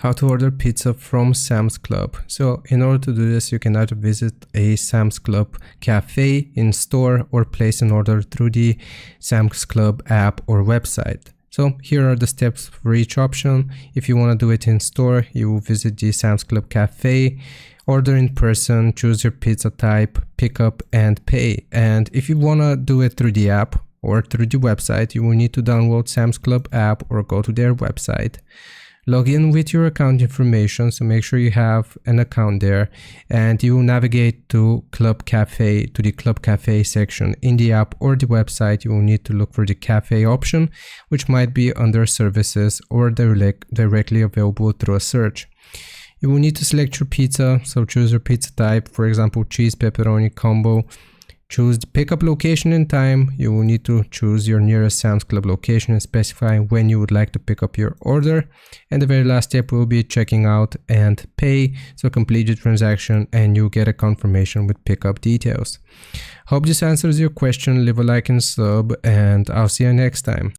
How to order pizza from Sam's Club. So in order to do this, you can either visit a Sam's Club cafe in store or place an order through the Sam's Club app or website. So here are the steps for each option. If you want to do it in store, you will visit the Sam's Club cafe, order in person, choose your pizza type, pick up and pay. And if you want to do it through the app or through the website, you will need to download Sam's Club app or go to their website. Log in with your account information, so make sure you have an account there, and you will navigate to the Club Cafe section in the app or the website. You will need to look for the cafe option, which might be under services or directly available through a search. You will need to select your pizza, so choose your pizza type, for example, cheese pepperoni combo. Choose the pickup location and time. You will need to choose your nearest Sam's Club location and specify when you would like to pick up your order. And the very last step will be checking out and pay. So complete the transaction and you'll get a confirmation with pickup details. Hope this answers your question. Leave a like and sub, and I'll see you next time.